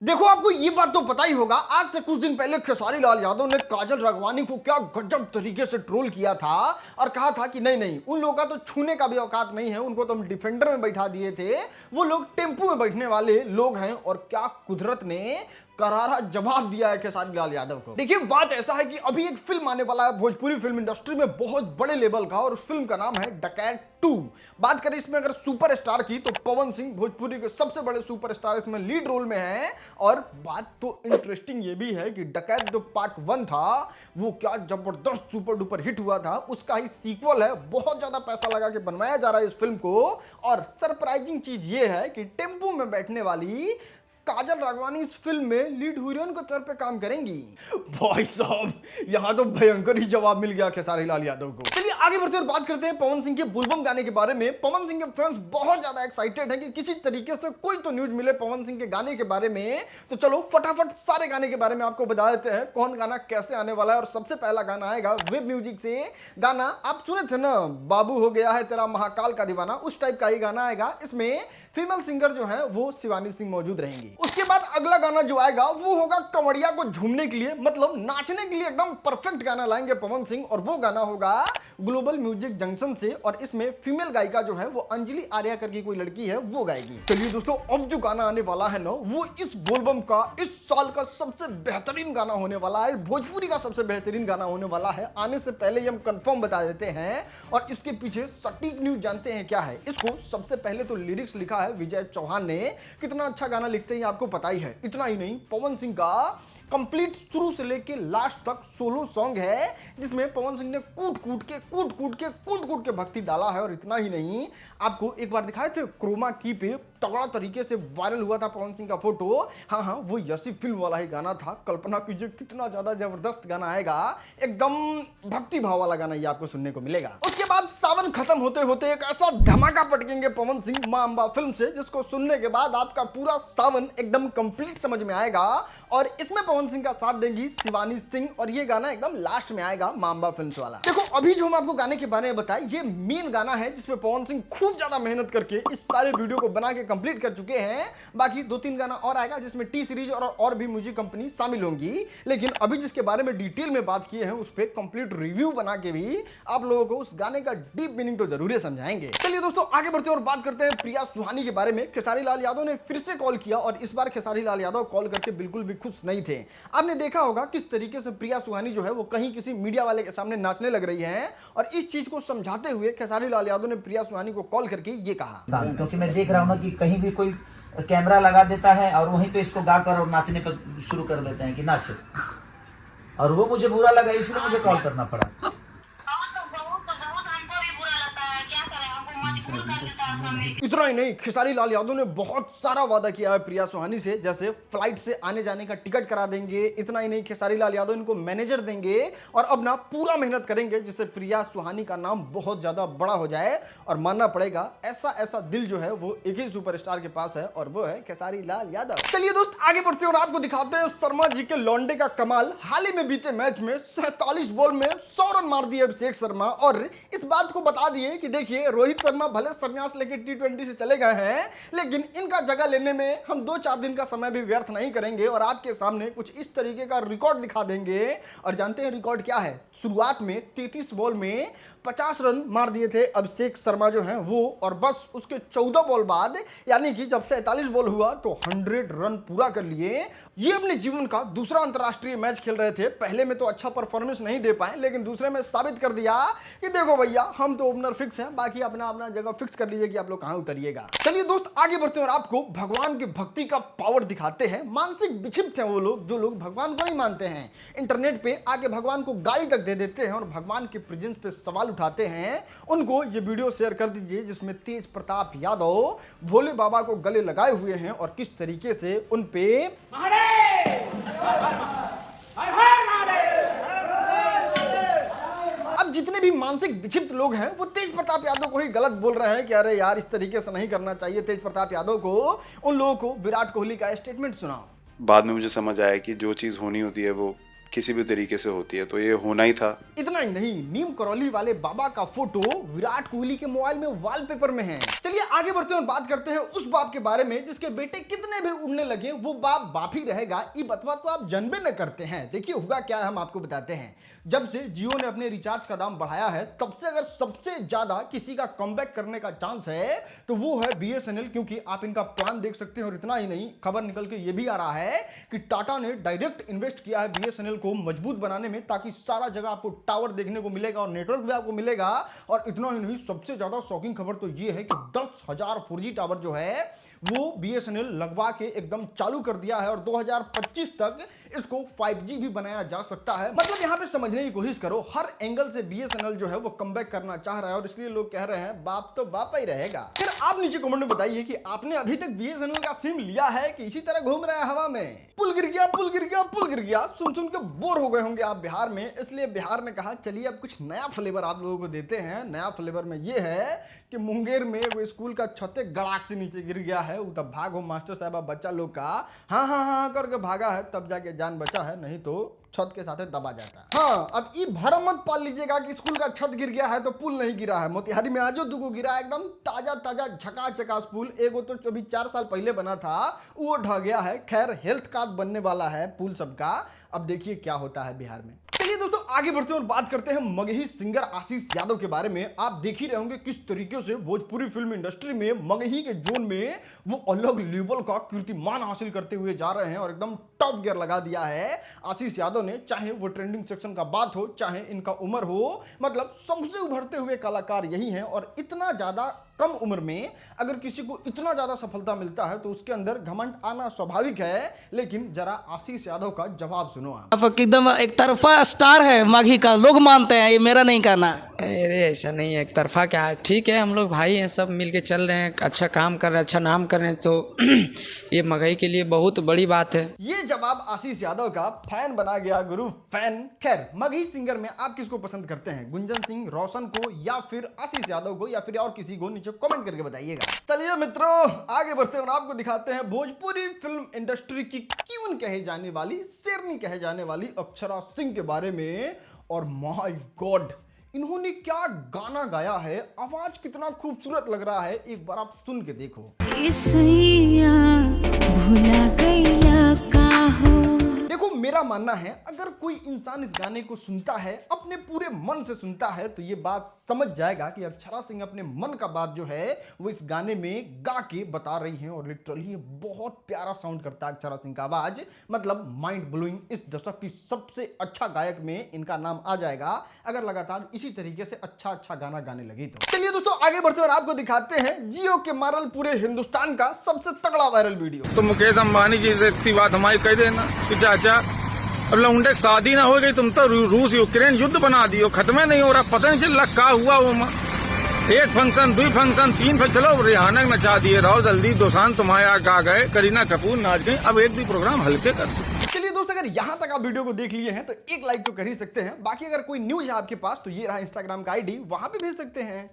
देखो, आपको ये बात तो पता ही होगा, आज से कुछ दिन पहले खेसारी लाल यादव ने काजल राघवानी को क्या गजब तरीके से ट्रोल किया था और कहा था कि नहीं नहीं, उन लोगों का तो छूने का भी औकात नहीं है, उनको तो हम डिफेंडर में बैठा दिए थे, वो लोग टेम्पू में बैठने वाले लोग हैं। और क्या कुदरत ने करारा जवाब दिया है खेसारी लाल यादव को। देखिए, बात ऐसा है कि अभी एक फिल्म आने वाला है भोजपुरी फिल्म इंडस्ट्री में बहुत बड़े लेवल का, और उस फिल्म का नाम है डकैत 2। बात करें इसमें अगर सुपरस्टार की, तो पवन सिंह भोजपुरी के सबसे बड़े सुपरस्टार इसमें लीड रोल में हैं। और बात तो इंटरेस्टिंग ये भी है कि डकैत जो पार्ट 1 था वो क्या जबरदस्त सुपर डुपर हिट हुआ था, उसका ही सीक्वल है। बहुत ज्यादा पैसा लगा के बनवाया जा रहा है इस फिल्म को। और सरप्राइजिंग चीज ये है कि टेम्पू में बैठने वाली काजल राघवानी इस फिल्म में लीड हीरोइन के तौर पे काम करेंगी। भाई साहब, यहां तो भयंकर ही जवाब मिल गया खेसारी लाल यादव को। चलिए आगे बढ़ते और बात करते हैं पवन सिंह के बुलबम गाने के बारे में। पवन सिंह के फैंस बहुत ज्यादा एक्साइटेड हैं कि किसी तरीके से कोई तो न्यूज मिले पवन सिंह के गाने के बारे में। तो चलो फटाफट सारे गाने के बारे में आपको बता देते हैं, कौन गाना कैसे आने वाला है। और सबसे पहला गाना आएगा वेब म्यूजिक से। गाना आप सुने थे ना, बाबू हो गया है तेरा महाकाल का दीवाना, उस टाइप का ही गाना आएगा। इसमें फीमेल सिंगर जो है वो शिवानी सिंह मौजूद रहेंगी। उसके बाद अगला गाना जो आएगा वो होगा कमरिया को झूमने के लिए, मतलब नाचने के लिए एकदम परफेक्ट गाना लाएंगे पवन सिंह। और वो गाना होगा ग्लोबल म्यूजिक जंक्शन से, और इसमें फीमेल गायिका जो है वो अंजलि आर्या करके कोई लड़की है, वो गाएगी। चलिए दोस्तों, अब जो गाना आने वाला है ना, वो इस बोलबम का इस साल का सबसे बेहतरीन गाना होने वाला है, भोजपुरी का सबसे बेहतरीन गाना होने वाला है। आने से पहले हम कंफर्म बता देते हैं, और इसके पीछे सटीक न्यूज जानते हैं क्या है। इसको सबसे पहले तो लिरिक्स लिखा है विजय चौहान ने। कितना अच्छा गाना लिखते हैं आपको पता ही है। इतना ही नहीं, पवन सिंह का कंप्लीट शुरू से लेके लास्ट तक सोलो सॉन्ग है, जिसमें पवन सिंह ने कूट कूट के भक्ति डाला है। और इतना ही नहीं, आपको एक बार दिखाए थे क्रोमा की पे तगड़ा तरीके से वायरल हुआ था पवन सिंह का फोटो। हाँ, वो यसी फिल्म वाला ही गाना था। कल्पना कीजिए कितना ज्यादा जबरदस्त गाना आएगा, एकदम भक्ति भाव वाला गाना ये आपको सुनने को मिलेगा। उसके बाद सावन खत्म होते होते एक ऐसा धमाका पटकेंगे पवन सिंह मां अंबा फिल्म से, जिसको सुनने के बाद आपका पूरा सावन एकदम कंप्लीट समझ में आएगा। और इसमें पवन सिंह का साथ देंगी शिवानी सिंह, और ये गाना एकदम लास्ट में आएगा मां अंबा फिल्म वाला। देखो, अभी जो हम आपको गाने के बारे में बताए, ये मेन गाना है जिसमें पवन सिंह खूब ज्यादा मेहनत करके इस सारे वीडियो को बना के कंप्लीट कर चुके हैं। बाकी 2-3 गाना और आएगा जिसमें टी सीरीज और भी म्यूजिक कंपनी शामिल होंगी। लेकिन अभी जिसके बारे में डिटेल में बात किए हैं, उस पर कंप्लीट रिव्यू बना के भी आप लोगों को उस गाने का डीप मीनिंग तो जरूर समझाएंगे। चलिए दोस्तों, आगे बढ़ते हैं और बात करते हैं प्रिया सुहानी के बारे में। खेसारी लाल यादव ने फिर से कॉल किया, और इस बार खेसारी लाल यादव कॉल करके बिल्कुल भी खुश नहीं थे। आपने देखा होगा किस तरीके से प्रिया सुहानी जो है वो कहीं किसी मीडिया वाले के सामने नाचने लग रही है। और इस चीज को समझाते हुए खेसारी लाल यादव ने प्रिया सुहानी को कॉल करके ये कहा, क्योंकि मैं देख रहा हूँ ना कि कहीं भी कोई कैमरा लगा देता है और वहीं पे इसको गाकर और नाचने पर शुरू कर देते हैं कि नाचो, और वो मुझे बुरा लगा, इसलिए मुझे कॉल करना पड़ा। इतना ही नहीं, खेसारी लाल यादव ने बहुत सारा वादा किया है प्रिया सुहानी से, जैसे फ्लाइट से आने जाने का टिकट करा देंगे। इतना ही नहीं, खेसारी लाल यादव इनको मैनेजर देंगे और अब ना पूरा मेहनत करेंगे जिससे प्रिया सुहानी का नाम बहुत ज्यादा बड़ा हो जाए। और मानना पड़ेगा, ऐसा ऐसा दिल जो है वो एक ही सुपरस्टार के पास है, और वो है खेसारी लाल यादव। चलिए दोस्त, आगे बढ़ते हैं और आपको दिखाते हैं शर्मा जी के लौंडे का कमाल। हाल ही में बीते मैच में 47 बॉल में 100 रन मार दिए अभिषेक शर्मा, और इस बात को बता दिए कि देखिए, रोहित शर्मा भले संन्यास लेके T20 से चले गए हैं, लेकिन इनका जगह लेने में हम 2-4 दिन का समय भी व्यर्थ नहीं करेंगे, और आपके सामने कुछ इस तरीके का रिकॉर्ड दिखा देंगे। और जानते हैं रिकॉर्ड क्या है? शुरुआत में 33 बॉल में 50 रन मार दिए थे अभिषेक शर्मा जो हैं वो, और बस उसके 14 बॉल बाद, यानी कि जब 47 बॉल हुआ तो 100 रन पूरा कर लिए। ये अपने जीवन का दूसरा अंतरराष्ट्रीय मैच खेल रहे थे। पहले में तो अच्छा परफॉर्मेंस नहीं दे पाए, लेकिन दूसरे में साबित कर दिया कि देखो भैया, हम तो ओपनर फिक्स हैं, बाकी अपना अपना जगह फिक्स कर लीजिए कि आप लोग कहां उतरिएगा। चलिए दोस्त, आगे बढ़ते हैं और आपको भगवान की भक्ति का पावर दिखाते हैं। मानसिक विक्षिप्त हैं वो लोग जो लोग भगवान को नहीं मानते हैं, इंटरनेट पे आके भगवान को गाली तक दे देते हैं और भगवान के प्रेजेंस पे सवाल उठाते हैं। उनको ये वीडियो शेयर कर दीजिए जिसमें तेज प्रताप यादव भोले बाबा को गले लगाए हुए हैं, और किस तरीके से उन पे जितने भी मानसिक विक्षिप्त लोग हैं वो तेज प्रताप यादव को ही गलत बोल रहे हैं कि अरे यार, इस तरीके से नहीं करना चाहिए तेज प्रताप यादव को। उन लोगों को विराट कोहली का स्टेटमेंट सुनाओ। बाद में मुझे समझ आया कि जो चीज़ होनी होती है वो किसी भी तरीके से होती है, तो ये होना ही था। इतना ही नहीं, नीम करौली वाले बाबा का फोटो विराट कोहली के मोबाइल में वॉलपेपर में है। चलिए आगे बढ़ते हैं और बात करते हैं उस बाप के बारे में जिसके बेटे कितने भी उड़ने लगे वो बाप बाप ही रहेगा। ये बतवा तो आप जानबे न करते हैं। देखिए हुआ क्या है, हम आपको बताते हैं। जब से जियो ने अपने रिचार्ज का दाम बढ़ाया है तब से अगर सबसे ज्यादा किसी का कमबैक करने का चांस है तो वो है BSNL, क्योंकि आप इनका प्लान देख सकते हैं। और इतना ही नहीं, खबर निकल के ये भी आ रहा है कि टाटा ने डायरेक्ट इन्वेस्ट किया है BSNL को मजबूत बनाने में, ताकि सारा जगह आपको टावर देखने को मिलेगा और नेटवर्क भी आपको मिलेगा। और इतना ही नहीं, सबसे ज्यादा शॉकिंग खबर तो ये है कि 10,000 4G टावर जो है वो BSNL लगवा के एकदम चालू कर दिया है और 2025 तक इसको 5G भी बनाया जा सकता है। मतलब यहां पे समझने की कोशिश करो, हर एंगल से BSNL जो है वो कमबैक करना चाह रहा है और इसलिए लोग कह रहे हैं बाप तो बाप ही रहेगा। फिर आप नीचे कमेंट में बताइए कि आपने अभी तक BSNL का सिम लिया है कि इसी तरह घूम रहा है हवा में। पुल गिर गया, पुल गिर गया, पुल गिर गया, सुन सुन के बोर हो गए होंगे आप बिहार में, इसलिए बिहार ने कहा चलिए अब कुछ नया फ्लेवर आप लोगों को देते हैं। नया फ्लेवर में ये है कि मुंगेर में वो स्कूल का छत गड़ाक से नीचे गिर गया है। वो तब भाग हो मास्टर साहब बच्चा लोग का हाँ हाँ हाँ करके भागा है, तब जाके जान बचा है, नहीं तो छत के साथ दबा जाता है। हाँ, अब ये भरम मत पाल लीजिएगा कि स्कूल का छत गिर गया है तो पुल नहीं गिरा है। मोतिहारी में आजो दुगो गिरा है, एकदम ताजा ताजा झकाझकास पुल। एगो तो अभी 4 साल पहले बना था वो ढह गया है। खैर हेल्थ कार्ड बनने वाला है पुल सबका, अब देखिए क्या होता है बिहार में। चलिए दोस्तों आगे बढ़ते हैं और बात करते हैं मगही सिंगर आशीष यादव के बारे में। आप देख ही रहे होंगे किस तरीके से भोजपुरी फिल्म इंडस्ट्री में मगही के जोन में वो अलग लेवल का कीर्तिमान हासिल करते हुए जा रहे हैं और एकदम टॉप गियर लगा दिया है आशीष यादव ने। चाहे वो ट्रेंडिंग सेक्शन का बात हो, चाहे इनका उम्र हो, मतलब सबसे उभरते हुए कलाकार यही हैं। और इतना ज्यादा कम उम्र में अगर किसी को इतना ज्यादा सफलता मिलता है तो उसके अंदर घमंड आना स्वाभाविक है। लेकिन जरा आशीष यादव का जवाब सुनो आप। एकदम एक तरफा स्टार है माघी का, लोग मानते हैं, ये मेरा नहीं कहना है। अरे ऐसा नहीं है, एक तरफा क्या है, ठीक है हम लोग भाई हैं, सब मिल के चल रहे हैं, अच्छा काम कर रहे हैं, अच्छा नाम कर रहे हैं, तो ये मगही के लिए बहुत बड़ी बात है। ये जवाब आशीष यादव का फैन बना गया गुरु फैन। खैर मगही सिंगर में आप किसको पसंद करते हैं, गुंजन सिंह, रोशन को, या फिर आशीष यादव को, या फिर और किसी को, नीचे कमेंट करके बताइएगा। चलिए मित्रों आगे बढ़ते हैं और आपको दिखाते हैं भोजपुरी फिल्म इंडस्ट्री की क्वीन कहे जाने वाली, शेरनी कहे जाने वाली अक्षरा सिंह के बारे में। और माय गॉड, इन्होंने क्या गाना गाया है, आवाज कितना खूबसूरत लग रहा है, एक बार आप सुन के देखो। भुला गईला का हो। देखो मेरा मानना है अगर कोई इंसान इस गाने को सुनता है, अपने पूरे मन से सुनता है, तो ये बात समझ जाएगा कि अक्षरा सिंह अपने मन का बात जो है वो इस गाने में गा के बता रही हैं। और लिटरली बहुत प्यारा साउंड करता है अक्षरा सिंह का आवाज, मतलब माइंड ब्लोइंग। इस दशक की सबसे अच्छा गायक में इनका नाम आ जाएगा अगर लगातार इसी तरीके से अच्छा अच्छा गाना गाने लगी तो। चलिए दोस्तों आगे बढ़ते और आपको दिखाते हैं जियो के मारल पूरे हिंदुस्तान का सबसे तगड़ा वायरल वीडियो। तो मुकेश अंबानी जी से इतनी बात हमारी कह देना कि चाचा अब लौंडे शादी ना हो गई, तुम तो रूस यूक्रेन युद्ध बना दियो, खत्म नहीं हो रहा, पता नहीं चल क्या हुआ। वो एक फंक्शन, 2 फंक्शन, 3 फंक्शन, चलो रिहाना नचा दिए, रहो जल्दी, दोसान तुम्हारे यहाँ गा गए, करीना कपूर नाच गई, अब एक भी प्रोग्राम हल्के कर दो। चलिए दोस्त अगर यहाँ तक आप वीडियो को देख लिए हैं तो एक लाइक तो कर ही सकते हैं। बाकी अगर कोई न्यूज है आपके पास तो ये रहा इंस्टाग्राम का ID, वहां पे भेज सकते हैं।